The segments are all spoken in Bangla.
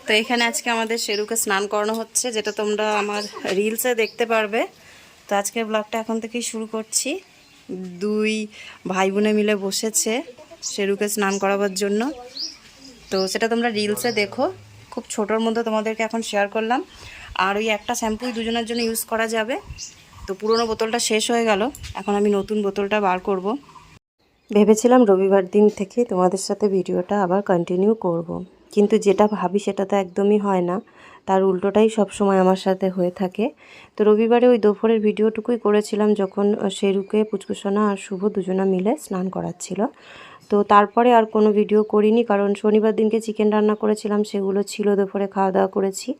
তো এখানে আজকে আমাদের শেরুকে স্নান করানো হচ্ছে, যেটা তোমরা আমার রিলসে দেখতে পারবে। তো আজকের ব্লগটা এখন থেকেই শুরু করছি। দুই ভাই বোনে মিলে বসেছে শেরুকে স্নান করাবার জন্য। তো সেটা তোমরা রিলসে দেখো, খুব ছোটোর মধ্যে তোমাদেরকে এখন শেয়ার করলাম। আর ওই একটা শ্যাম্পুই দুজনের জন্য ইউজ করা যাবে। তো পুরোনো বোতলটা শেষ হয়ে গেল, এখন আমি নতুন বোতলটা বার করব। ভেবেছিলাম রবিবার দিন থেকে তোমাদের সাথে ভিডিওটা আবার কন্টিনিউ করব। কিন্তু যেটা ভাবি সেটা তো একদমই হয় না, তার উল্টোটাই সব সময় আমার সাথে হয়ে থাকে। তো রবিবারে ওই দুপুরের ভিডিওটুকুই করেছিলাম, যখন শেরুকে, পুচকুসোনা আর শুভ দুজনা মিলে স্নান করাচ্ছিল। তো তারপরে আর কোনো ভিডিও করিনি, কারণ শনিবার দিনকে চিকেন রান্না করেছিলাম, সেগুলো ছিল, দুপুরে খাওয়া দাওয়া করেছি।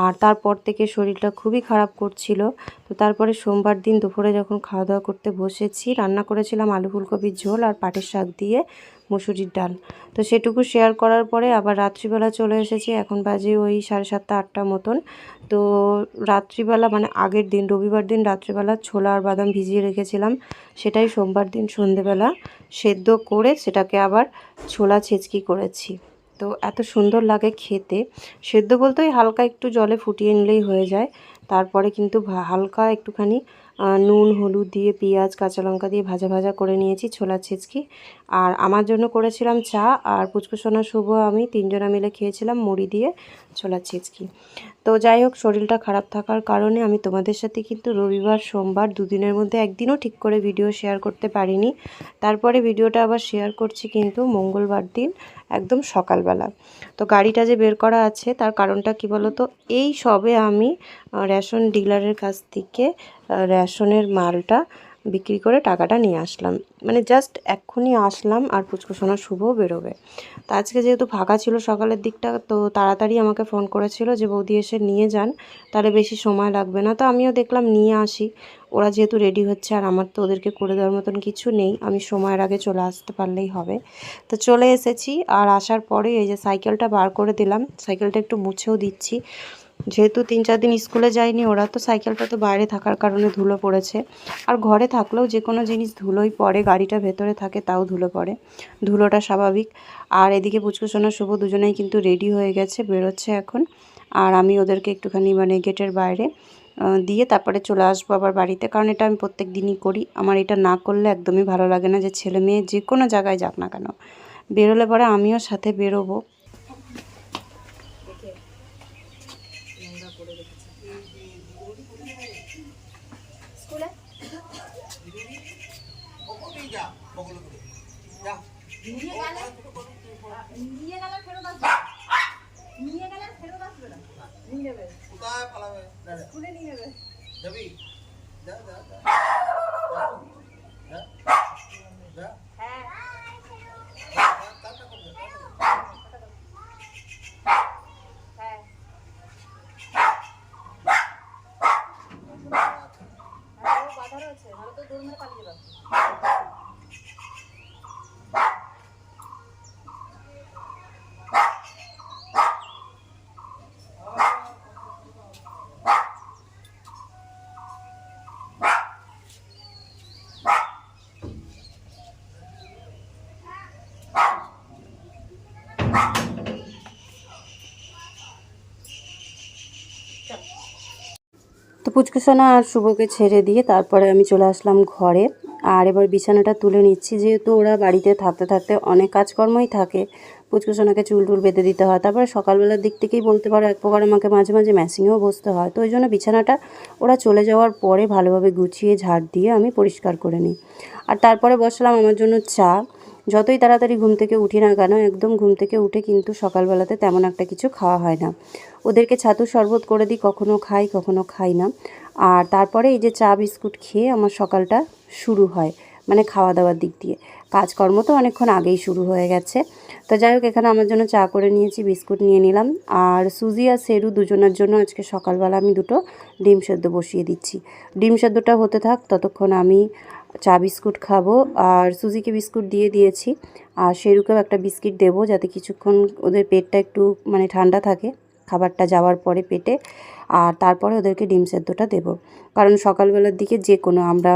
আর তারপর থেকে শরীরটা খুবই খারাপ করছিল। তো তারপরে সোমবার দিন দুপুরে যখন খাওয়া দাওয়া করতে বসেছি, রান্না করেছিলাম আলু ফুলকপির ঝোল আর পাটের শাক দিয়ে মুসুরির ডাল। তো সেটুকু শেয়ার করার পরে আবার রাত্রিবেলা চলে এসেছি, এখন বাজে ওই 7:30 8টা মতন। তো রাত্রিবেলা মানে আগের দিন রবিবার দিন রাত্রিবেলা ছোলা আর বাদাম ভিজিয়ে রেখেছিলাম, সেটাই সোমবার দিন সন্ধেবেলা সেদ্ধ করে সেটাকে আবার ছোলা ছেঁচকি করেছি। তো এত সুন্দর লাগে খেতে। সেদ্ধ বলতে ওই হালকা একটু জলে ফুটিয়ে নিলেই হয়ে যায়। তারপরে কিন্তু হালকা একটুখানি নুন হলুদ দিয়ে পেঁয়াজ কাঁচা লঙ্কা দিয়ে ভাজা ভাজা করে নিয়েছি ছোলা ছেঁচকি। আর আমার জন্য করেছিলাম চা, আর পুচকুসোনা শুভ আমি তিনজনা মিলে খেয়েছিলাম মুড়ি দিয়ে ছোলা ছেঁচকি। তো যাই হোক, শরীরটা খারাপ থাকার কারণে আমি তোমাদের সাথে কিন্তু রবিবার সোমবার দুদিনের মধ্যে একদিনও ঠিক করে ভিডিও শেয়ার করতে পারিনি। তারপরে ভিডিওটা আবার শেয়ার করছি কিন্তু মঙ্গলবার দিন একদম সকালবেলা। তো গাড়িটা যে বের করা আছে তার কারণটা কি বলো তো, এই সবে আমি রেশন ডিলারের কাছ থেকে রেশনের মালটা বিক্রি করে টাকাটা নিয়ে আসলাম, মানে জাস্ট এক্ষুনি আসলাম। আর পুচকুসোনা শুভ বেরোবে। তো আজকে যেহেতু ফাঁকা ছিল সকালের দিকটা, তো তাড়াতাড়ি আমাকে ফোন করেছিল যে বৌদি এসে নিয়ে যান, তাহলে বেশি সময় লাগবে না। তো আমিও দেখলাম নিয়ে আসি, ওরা যেহেতু রেডি হচ্ছে আর আমার তো ওদেরকে করে দেওয়ার মতন কিছু নেই, আমি সময়ের আগে চলে আসতে পারলেই হবে। তো চলে এসেছি, আর আসার পরে এই যে সাইকেলটা বার করে দিলাম, সাইকেলটা একটু মুছেও দিচ্ছি। যেহেতু 3-4 দিন স্কুলে যায়নি ওরা, তো সাইকেলটা তো বাইরে থাকার কারণে ধুলো পড়েছে। আর ঘরে থাকলেও যে কোনো জিনিস ধুলোই পড়ে, গাড়িটা ভেতরে থাকে তাও ধুলো পড়ে, ধুলোটা স্বাভাবিক। আর এদিকে পুচকুসোনা শুভ দুজনেই কিন্তু রেডি হয়ে গেছে, বেরোচ্ছে এখন। আর আমি ওদেরকে একটুখানি মানে গেটের বাইরে দিয়ে তারপরে চলে আসবো আবার বাড়িতে, কারণ এটা আমি প্রত্যেক দিনই করি। আমার এটা না করলে একদমই ভালো লাগে না, যে ছেলে মেয়ে যে কোনো জায়গায় যাক না কেন, বেরোলে পরে আমিও সাথে বেরোবো। তো পুচকুসোনা আর শুভকে ছেড়ে দিয়ে তারপরে আমি চলে আসলাম ঘরে। আর এবার বিছানাটা তুলে নিচ্ছি, যেহেতু ওরা বাড়িতে থাকতে থাকতে অনেক কাজকর্মই থাকে। পুচকুসোনাকে চুল টুল বেঁধে দিতে হয়, তারপরে সকালবেলার দিক থেকেই বলতে পারো এক প্রকার আমাকে মাঝে মাঝে ম্যাসিংয়েও বসতে হয়। তো ওই জন্য বিছানাটা ওরা চলে যাওয়ার পরে ভালোভাবে গুছিয়ে ঝাড় দিয়ে আমি পরিষ্কার করে নিই। আর তারপরে বসলাম আমার জন্য চা। যতই তাড়াতাড়ি ঘুম থেকে উঠি না কেন, একদম ঘুম থেকে উঠে কিন্তু সকালবেলাতে তেমন একটা কিছু খাওয়া হয় না। ওদেরকে ছাতু শরবত করে দিই, কখনো খাই কখনো খাই না। আর তারপরে এই যে চা বিস্কুট খেয়ে আমার সকালটা শুরু হয়, মানে খাওয়া দাওয়ার দিক দিয়ে। কাজকর্ম তো অনেকক্ষণ আগেই শুরু হয়ে গেছে। তো যাই হোক, এখানে আমার জন্য চা করে নিয়েছি, বিস্কুট নিয়ে নিলাম। আর সুজি আর সেরু দুজনের জন্য আজকে সকালবেলা আমি দুটো ডিম সেদ্ধ বসিয়ে দিচ্ছি। ডিম সেদ্ধটা হতে থাক, ততক্ষণ আমি চা বিস্কুট খাবো। আর সুজিকে বিস্কুট দিয়ে দিয়েছি, আর সেরুকেও একটা বিস্কিট দেবো, যাতে কিছুক্ষণ ওদের পেটটা একটু মানে ঠান্ডা থাকে, খাবারটা যাওয়ার পরে পেটে, আর তারপরে ওদেরকে ডিম সেদ্ধটা দেবো। কারণ সকালবেলার দিকে যে কোনো আমরা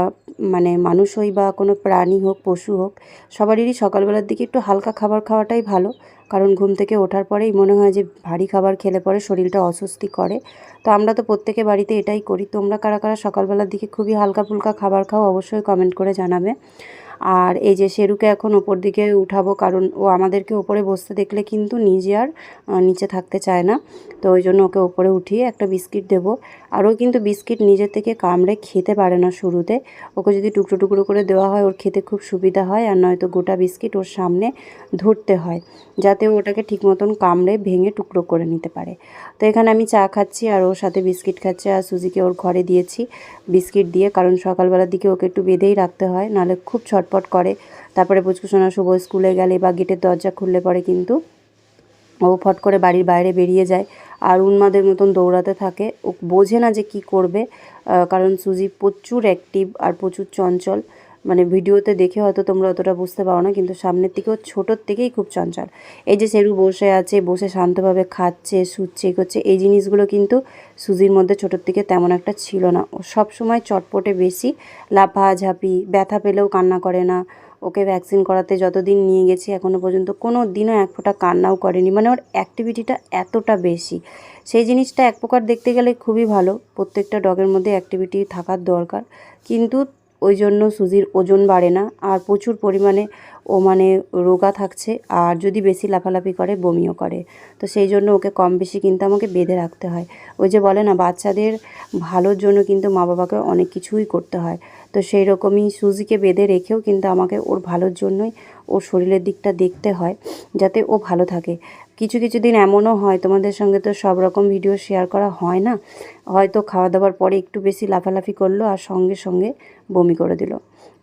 মানে মানুষ হই বা কোনো প্রাণী হোক পশু হোক সবারই সকালবেলার দিকে একটু হালকা খাবার খাওয়াটাই ভালো। কারণ ঘুম থেকে ওঠার পরেই মনে হয় যে ভারী খাবার খেলে পরে শরীরটা অস্বস্তি করে। তো আমরা তো প্রত্যেকে বাড়িতে এটাই করি। তোমরা কারা কারা সকালবেলার দিকে খুবই হালকা ফুলকা খাবার খাও অবশ্যই কমেন্ট করে জানাবে। আর এই যে শেরুকে এখন ওপর দিকে উঠাবো, কারণ ও আমাদেরকে ওপরে বসতে দেখলে কিন্তু নিজে আর নিচে থাকতে চায় না। তো ওই জন্য ওকে ওপরে উঠিয়ে একটা বিস্কিট দেবো। আর ও কিন্তু বিস্কিট নিজের থেকে কামড়ে খেতে পারে না শুরুতে। ওকে যদি টুকরো টুকরো করে দেওয়া হয় ওর খেতে খুব সুবিধা হয়, আর নয়তো গোটা বিস্কিট ওর সামনে ধরতে হয় যাতে ওটাকে ঠিক মতন কামড়ে ভেঙে টুকরো করে নিতে পারে। তো এখানে আমি চা খাচ্ছি আর ওর সাথে বিস্কিট খাচ্ছে, আর সুজিকে ওর ঘরে দিয়েছি বিস্কিট দিয়ে, কারণ সকালবেলার দিকে ওকে একটু বেঁধেই রাখতে হয়, নাহলে খুব ছটপট করে। তারপরে পুচকুসোনা শুভ স্কুলে গেলে বা গেটের দরজা খুললে পরে কিন্তু ও ফট করে বাড়ির বাইরে বেরিয়ে যায় আর উন্মাদের মতন দৌড়াতে থাকে। ও বোঝে না যে কি করবে, কারণ সুজি প্রচুর অ্যাক্টিভ আর প্রচুর চঞ্চল। মানে ভিডিওতে দেখে হয়তো তোমরা অতটা বুঝতে পারো না, কিন্তু সামনের থেকেও ছোটোর থেকেই খুব চঞ্চল। এই যে শেরু বসে আছে, বসে শান্তভাবে খাচ্ছে, শুচ্ছে, করছে, এই জিনিসগুলো কিন্তু সুজির মধ্যে ছোটোর থেকে তেমন একটা ছিল না। ও সবসময় চটপটে বেশি, লাফাঝাপি, ব্যথা পেলেও কান্না করে না। ওকে ভ্যাকসিন করাতে যতদিন নিয়ে গেছি এখনও পর্যন্ত কোনো দিনও এক ফোঁটা কান্নাও করেনি। মানে ওর অ্যাক্টিভিটিটা এতটা বেশি, সেই জিনিসটা এক প্রকার দেখতে গেলে খুবই ভালো। প্রত্যেকটা ডগের মধ্যে অ্যাক্টিভিটি থাকার দরকার, কিন্তু ওই জন্য সুজির ওজন বাড়ে না আর প্রচুর পরিমাণে ও মানে রোগা থাকছে, আর যদি বেশি লাফালাফি করে বমিও করে। তো সেই জন্য ওকে কম বেশি কিন্তু আমাকে বেঁধে রাখতে হয়। ওই যে বলে না, বাচ্চাদের ভালোর জন্য কিন্তু মা বাবাকে অনেক কিছুই করতে হয়। তো সেই রকমই সুজিকে বেঁধে রেখেও কিন্তু আমাকে ওর ভালোর জন্যই ওর শরীরের দিকটা দেখতে হয়, যাতে ও ভালো থাকে। কিছু কিছু দিন এমনও হয়, তোমাদের সঙ্গে তো সব রকম ভিডিও শেয়ার করা হয় না, হয়তো খাওয়া দাওয়ার পরে একটু বেশি লাফালাফি করলো আর সঙ্গে সঙ্গে বমি করে দিল।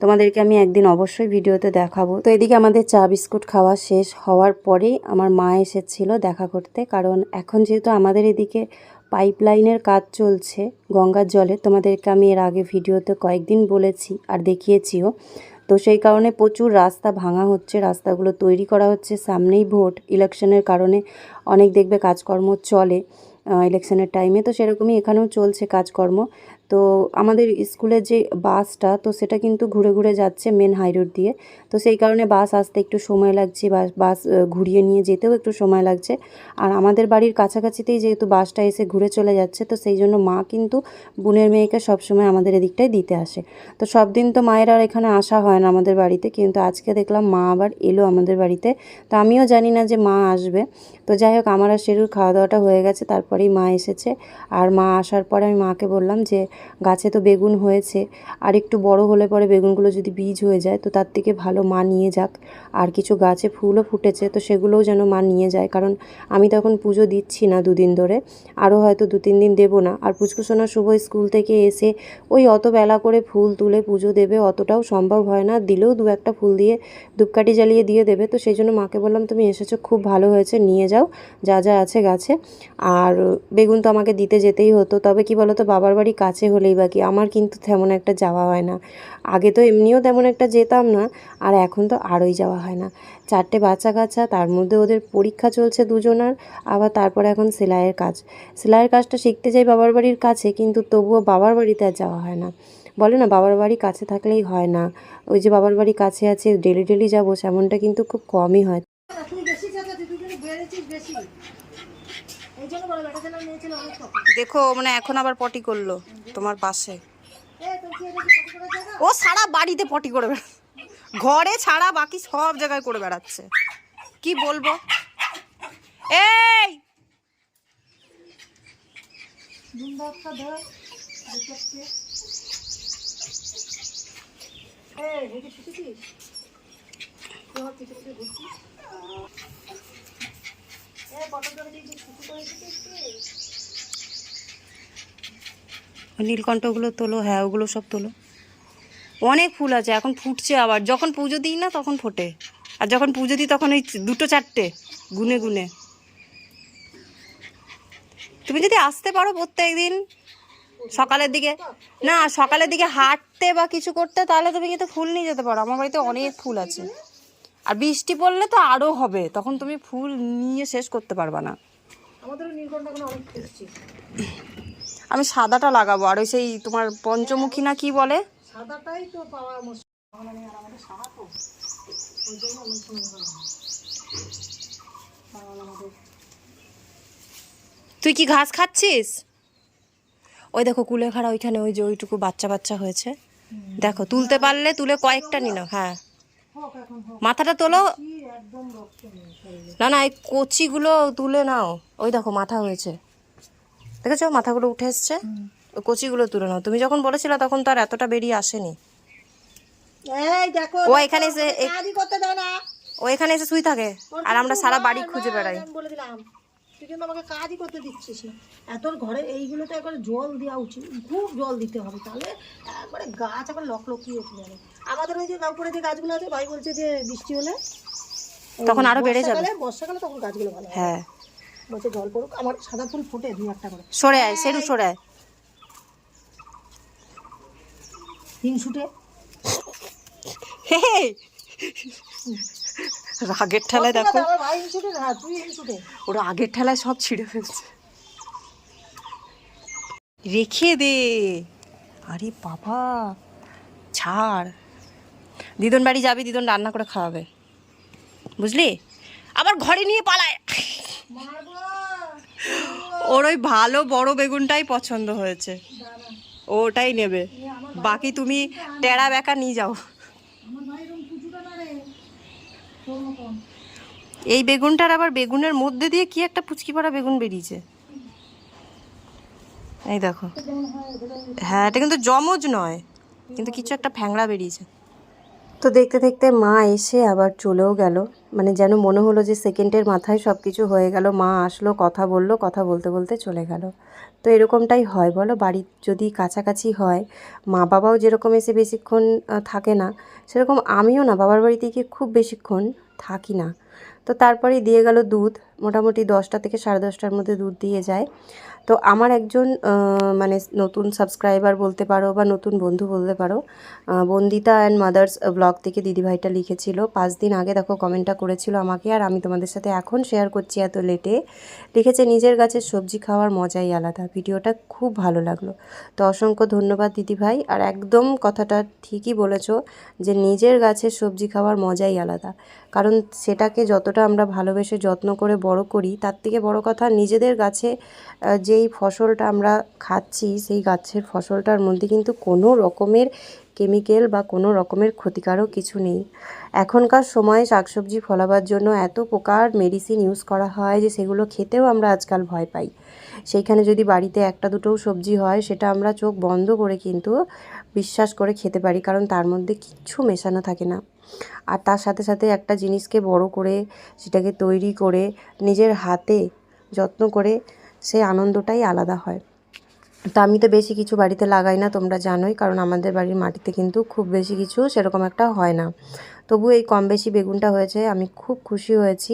তোমাদেরকে আমি একদিন অবশ্যই ভিডিওতে দেখাবো। তো এদিকে আমাদের চা বিস্কুট খাওয়া শেষ হওয়ার পরেই আমার মা এসেছিল দেখা করতে, কারণ এখন যেহেতু আমাদের এদিকে পাইপলাইনের কাজ চলছে গঙ্গার জলে, তোমাদেরকে আমি এর আগে ভিডিওতে কয়েকদিন বলেছি আর দেখিয়েছিও। তো সেই কারণে প্রচুর রাস্তা ভাঙা হচ্ছে, রাস্তাগুলো তৈরি করা হচ্ছে। সামনেই ভোট, ইলেকশনের কারণে অনেক দেখবে কাজকর্ম চলে ইলেকশনের টাইমে, তো সেরকমই এখানেও চলছে কাজকর্ম। তো আমাদের স্কুলের যে বাসটা, তো সেটা কিন্তু ঘুরে ঘুরে যাচ্ছে মেন হাইরোড দিয়ে। তো সেই কারণে বাস আসতে একটু সময় লাগছে, বাস ঘুরিয়ে নিয়ে যেতেও একটু সময় লাগছে। আর আমাদের বাড়ির কাছাকাছিতেই যেহেতু বাসটা এসে ঘুরে চলে যাচ্ছে, তো সেই জন্য মা কিন্তু বোনের মেয়েকে সবসময় আমাদের এদিকটাই দিতে আসে। তো সব দিন তো মায়ের আর এখানে আসা হয় না আমাদের বাড়িতে, কিন্তু আজকে দেখলাম মা আবার এলো আমাদের বাড়িতে। তো আমিও জানি না যে মা আসবে। তো যাই হোক, আমার আর শেরুর খাওয়া দাওয়াটা হয়ে গেছে, তারপরেই মা এসেছে। আর মা আসার পরে আমি মাকে বললাম যে গাছে তো বেগুন হয়েছে, আর একটু বড় হলে পরে বেগুনগুলো যদি বীজ হয়ে যায় তো তার থেকে ভালো মা নিয়ে যাক। আর কিছু গাছে ফুলও ফুটেছে, তো সেগুলোও যেন মা নিয়ে যায়, কারণ আমি তখন পুজো দিচ্ছি না দুদিন ধরে, আরও হয়তো 2-3 দিন দেবো না। আর পুচকুসোনা শুভ স্কুল থেকে এসে ওই অত বেলা করে ফুল তুলে পুজো দেবে অতটাও সম্ভব হয় না, দিলেও 2-1টা ফুল দিয়ে ধূপকাঠি জ্বালিয়ে দিয়ে দেবে। তো সেই জন্য মাকে বললাম তুমি এসেছো খুব ভালো হয়েছে, নিয়ে যাও যা যা আছে গাছে। আর বেগুন তো আমাকে দিতে যেতেই হতো, তবে কি বলো তো, বাবার বাড়ি কাছে হলেই বাকি, আমার কিন্তু তেমন একটা যাওয়া হয় না। আগে তো এমনিও তেমন একটা যেতাম না, আর এখন তো আরোই যাওয়া হয় না। 4টে বাচ্চা কাচ্চা, তার মধ্যে ওদের পরীক্ষা চলছে দুজনার, আবার তারপরে এখন সেলাইয়ের কাজ। সেলাইয়ের কাজটা শিখতে যাই বাবার বাড়ির কাছে, কিন্তু তবুও বাবার বাড়িতে আর যাওয়া হয় না। বলে না, বাবার বাড়ি কাছে থাকলেই হয় না। ওই যে বাবার বাড়ি কাছে আছে ডেলি ডেলি যাবো, সেমনটা কিন্তু খুব কমই হয়। দেখো মানে এখন আবার পটি করলো তোমার পাশে, ও সারা বাড়িতে পটি করে বেড়াচ্ছে, ঘরে ছাড়া বাকি সব জায়গায় করে বেড়াচ্ছে, কি বলবো। এই নীলকণ্ঠগুলো তোলো, হ্যাঁ ওগুলো সব তোলো। অনেক ফুল আছে, এখন ফুটছে আবার, যখন পুজো দিই না তখন ফোটে, আর যখন পুজো দিই তখন ওই 2-4টে গুনে গুনে। তুমি যদি আসতে পারো প্রত্যেক দিন সকালের দিকে, না সকালের দিকে হাঁটতে বা কিছু করতে, তাহলে তুমি কিন্তু ফুল নিয়ে যেতে পারো, আমার বাড়িতে অনেক ফুল আছে। আর বৃষ্টি পড়লে তো আরও হবে, তখন তুমি ফুল নিয়ে শেষ করতে পারবা না। আমাদেরও নীলকণ্ঠগুলো অনেক এসছে। আমি সাদাটা লাগাবো, আর ওই সেই তোমার পঞ্চমুখী না কি বলে, সাদাটাই তো পাওয়া মুশকিল। আর আমাদের সাদা তো ওই জন্য অনেক সময় হয় না। আমাদের তুই কি ঘাস খাচ্ছিস? ওই দেখো কুলেখাড়া ওইখানে, ওই যে ওইটুকু বাচ্চা বাচ্চা হয়েছে, দেখো তুলতে পারলে তুলে কয়েকটা নিল। হ্যাঁ হোক এখন হোক, মাথাটা তোলো। কি একদম রক্ত নেই শরীরে। না না, এই কচিগুলো তুলে নাও। ওই দেখো মাথা হয়েছে, দেখেছো মাথাগুলো উঠে এসছে। ওই কচিগুলো তুলে নাও। তুমি যখন বলেছিলে তখন তো আর এতটা বেরিয়ে আসেনি। এই দেখো ও এখানে এসে কাজই করতে দাও না। ও এখানে এসে শুই থাকে, আর আমরা সারা বাড়ি খুঁজে বেড়াই। আমি বলে দিলাম, তুই কিন্তু আমাকে কাজই করতে দিচ্ছিস না। এত ঘরে এইগুলো তো একবার জল দেওয়া উচিত, খুব জল দিতে হবে, তাহলে একবারে গাছ আবার লকলকিয়ে উঠে যাবে। আমাদের ওই যে উপরে যে গাছগুলো আছে, ভাই বলছে যে বৃষ্টি হলে তখন আরো বেড়ে যাবে। বর্ষাকালে তখন গাছগুলো ভালো হবে। হ্যাঁ বলছে জল পড়ুক, আমার সাদা ফুল ফোটে 2-1টা করে। সরে আয় সেরু, সরে আয়। হিংসুটে হে, রাগের ঠেলায় দেখো, আমার ভাই হিংসুটে না, তুই হিংসুটে। ওরা আগের ঠেলায় সব ছিঁড়ে ফেলছে। রেখে দে। আরে বাবা ছাড়, দিদন বাড়ি যাবি, দিদন রান্না করে খাওয়াবে, বুঝলি? আবার ঘরে নিয়ে পালায়। ওর ওই ভালো বড় বেগুনটাই পছন্দ হয়েছে, ও ওটাই নেবে, বাকি তুমি টেরা বেঁকা নিয়ে যাও। এই বেগুনটার আবার বেগুনের মধ্যে দিয়ে কি একটা পুচকি পাড়া বেগুন বেরিয়েছে, এই দেখো। হ্যাঁ এটা কিন্তু জমজ নয়, কিন্তু কিছু একটা ফ্যাংড়া বেরিয়েছে। তো দেখতে দেখতে মা এসে আবার চলেও গেল, মানে যেন মনে হলো যে সেকেন্ডের মাথায় সব কিছু হয়ে গেল। মা আসলো, কথা বললো, কথা বলতে বলতে চলে গেল। তো এরকমটাই হয় বলো, বাড়ি যদি কাছাকাছি হয়, মা বাবাও যেরকম এসে বেশিক্ষণ থাকে না, সেরকম আমিও না বাবার বাড়িতে গিয়ে খুব বেশিক্ষণ থাকি না। তো তারপরে দিয়ে গেল দুধ, মোটামুটি 10টা থেকে 10:30টার মধ্যে দুধ দিয়ে যায়। তো আমার একজন মানে নতুন সাবস্ক্রাইবার বলতে পারো বা নতুন বন্ধু বলতে পারো, বন্দিতা অ্যান্ড মাদার্স ব্লগ থেকে দিদিভাইটা লিখেছিল 5 দিন আগে, দেখো কমেন্টটা করেছিল আমাকে, আর আমি তোমাদের সাথে এখন শেয়ার করছি এত লেটে। লিখেছে নিজের গাছের সবজি খাওয়ার মজাই আলাদা, ভিডিওটা খুব ভালো লাগলো। তো অসংখ্য ধন্যবাদ দিদিভাই, আর একদম কথাটা ঠিকই বলেছো যে নিজের গাছের সবজি খাওয়ার মজাই আলাদা। কারণ সেটাকে যতটা আমরা ভালোবেসে যত্ন করে বড় করি, তার থেকে বড় কথা নিজেদের গাছে যেই ফসলটা আমরা খাচ্ছি, সেই গাছের ফসলটার মধ্যে কিন্তু কোনো রকমের কেমিক্যাল বা কোনো রকমের ক্ষতিকারক কিছু নেই। এখনকার সময়ে শাকসবজি ফলাবার জন্য এত প্রকার মেডিসিন ইউজ করা হয় যে সেগুলো খেতেও আমরা আজকাল ভয় পাই। সেইখানে যদি বাড়িতে একটা দুটোও সবজি হয়, সেটা আমরা চোখ বন্ধ করে কিন্তু বিশ্বাস করে খেতে পারি, কারণ তার মধ্যে কিচ্ছু মেশানো থাকে না। আর তার সাথে সাথে একটা জিনিসকে বড় করে, সেটাকে তৈরি করে নিজের হাতে যত্ন করে, সেই আনন্দটাই আলাদা হয়। তো আমি তো বেশি কিছু বাড়িতে লাগাই না, তোমরা জানোই, কারণ আমাদের বাড়ির মাটিতে কিন্তু খুব বেশি কিছু সেরকম একটা হয় না। তবু এই কম বেশি বেগুনটা হয়েছে, আমি খুব খুশি হয়েছি,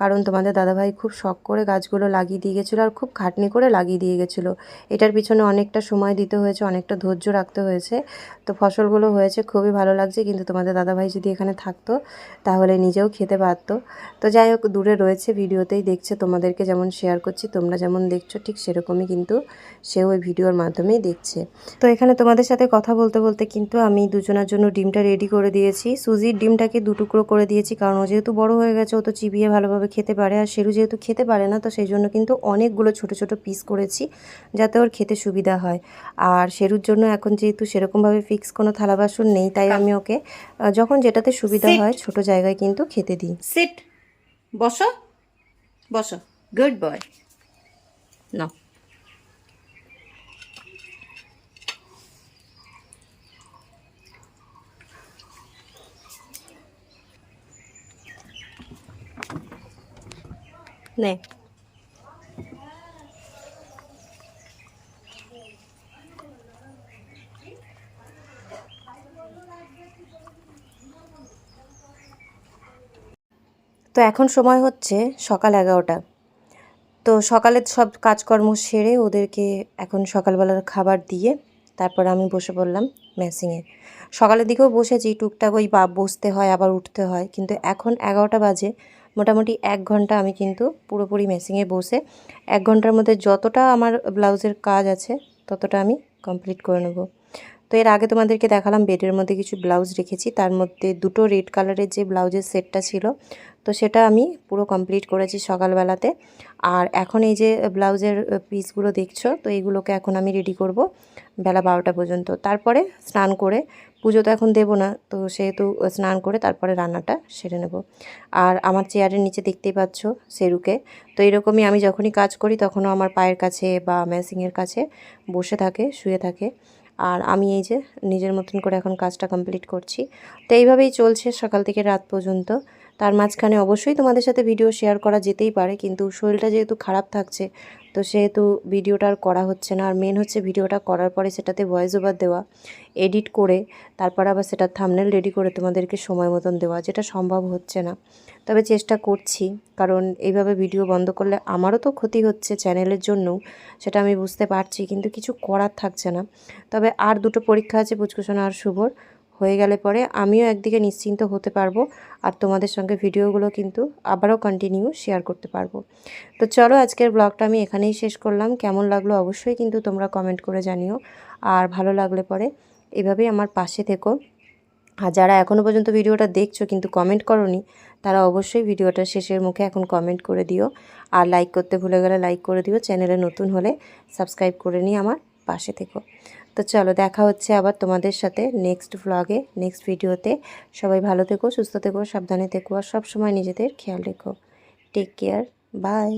কারণ তোমাদের দাদাভাই খুব শখ করে গাছগুলো লাগিয়ে দিয়ে গেছিলো, আর খুব খাটনি করে লাগিয়ে দিয়ে গেছিলো। এটার পিছনে অনেকটা সময় দিতে হয়েছে, অনেকটা ধৈর্য রাখতে হয়েছে। তো ফসলগুলো হয়েছে, খুবই ভালো লাগছে, কিন্তু তোমাদের দাদাভাই যদি এখানে থাকতো তাহলে নিজেও খেতে পারতো। তো যাই হোক, দূরে রয়েছে, ভিডিওতেই দেখছে, তোমাদেরকে যেমন শেয়ার করছি, তোমরা যেমন দেখছো ঠিক সেরকমই কিন্তু সেও ওই ভিডিওর মাধ্যমেই দেখছে। তো এখানে তোমাদের সাথে কথা বলতে বলতে কিন্তু আমি দুজনের জন্য ডিমটা রেডি করে দিয়েছি। সুজির ডিমটাকে 2 টুকরো করে দিয়েছি, কারণ ও যেহেতু বড় হয়ে গেছে, ও তো চিবিয়ে ভালোভাবে খেতে পারে, আর শেরু যেহেতু খেতে পারে না, তো সেই জন্য কিন্তু অনেকগুলো ছোট ছোট পিস করেছি, যাতে ওর খেতে সুবিধা হয়। আর শেরুর জন্য এখন যেহেতু সেরকমভাবে ফিক্স কোনো থালা বাসন নেই, তাই আমি ওকে যখন যেটাতে সুবিধা হয় ছোট জায়গায় কিন্তু খেতে দিই। সিট, বসো বসো, গুড বয়, নাও। নে, তো এখন সময় হচ্ছে সকাল 11টা। তো সকালে সব কাজকর্ম সেরে ওদেরকে এখন সকালবেলার খাবার দিয়ে তারপর আমি বসে পড়লাম মেসিংয়ে। সকালের দিকেও বসেছি, টুকটাক ওই বসতে হয় আবার উঠতে হয়, কিন্তু এখন 11টা বাজে, মোটামুটি 1 ঘন্টা আমি কিন্তু পুরোপুরি মেশিনে বসে 1 ঘন্টার মধ্যে যতটা আমার ব্লাউজের কাজ আছে ততটা আমি কমপ্লিট করে নেব। তো এর আগে তোমাদেরকে দেখালাম বেডের মধ্যে কিছু ব্লাউজ রেখেছি, তার মধ্যে দুটো রেড কালারের যে ব্লাউজের সেটটা ছিল তো সেটা আমি পুরো কমপ্লিট করেছি সকালবেলাতে। আর এখন এই যে ব্লাউজের পিসগুলো দেখছো, তো এইগুলোকে এখন আমি রেডি করব বেলা 12টা পর্যন্ত। তারপরে স্নান করে, পুজো তো এখন দেবো না, তো সেহেতু স্নান করে তারপরে রান্নাটা সেরে নেব। আর আমার চেয়ারের নিচে দেখতেই পাচ্ছ শেরুকে, তো এরকমই আমি যখনই কাজ করি তখনও আমার পায়ের কাছে বা মেশিনের কাছে বসে থাকে, শুয়ে থাকে। আর আমি এই যে নিজের মতন করে এখন কাজটা কমপ্লিট করছি। তো এইভাবেই চলছে সকাল থেকে রাত পর্যন্ত। তার মাঝখানে অবশ্যই তোমাদের সাথে ভিডিও শেয়ার করা যেতেই পারে, কিন্তু শরীরটা যেহেতু খারাপ থাকছে তো সেহেতু ভিডিওটা আর করা হচ্ছে না। আর মেন হচ্ছে ভিডিওটা করার পরে সেটাতে ভয়েস ওভার দেওয়া, এডিট করে তারপর আবার সেটা থাম্বনেল রেডি করে তোমাদেরকে সময় মতন দেওয়া, যেটা সম্ভব হচ্ছে না। তবে চেষ্টা করছি, কারণ এইভাবে ভিডিও বন্ধ করলে আমারও তো ক্ষতি হচ্ছে চ্যানেলের জন্যও, সেটা আমি বুঝতে পারছি, কিন্তু কিছু করার থাকছে না। তবে আর দুটো পরীক্ষা আছে পুচকুসোনা আর শুভর, হয়ে গেলে পরে আমিও একদিকে নিশ্চিন্ত হতে পারবো, আর তোমাদের সঙ্গে ভিডিওগুলো কিন্তু আবারও কন্টিনিউ শেয়ার করতে পারবো। তো চলো আজকের ব্লগটা আমি এখানেই শেষ করলাম। কেমন লাগলো অবশ্যই কিন্তু তোমরা কমেন্ট করে জানিও, আর ভালো লাগলে পরে এভাবেই আমার পাশে থেকো। আর যারা এখনও পর্যন্ত ভিডিওটা দেখছো কিন্তু কমেন্ট করোনি, তারা অবশ্যই ভিডিওটা শেষের মুখে এখন কমেন্ট করে দিও। আর লাইক করতে ভুলে গেলে লাইক করে দিও, চ্যানেলে নতুন হলে সাবস্ক্রাইব করে নিয়ে আমার পাশে থেকো। তো চলো দেখা হচ্ছে আবার তোমাদের সাথে নেক্সট ভ্লগে, নেক্সট ভিডিওতে। সবাই ভালো থেকো, সুস্থ থেকো, সাবধানে থেকো, আর সবসময় নিজেদের খেয়াল রেখো। Take care, by.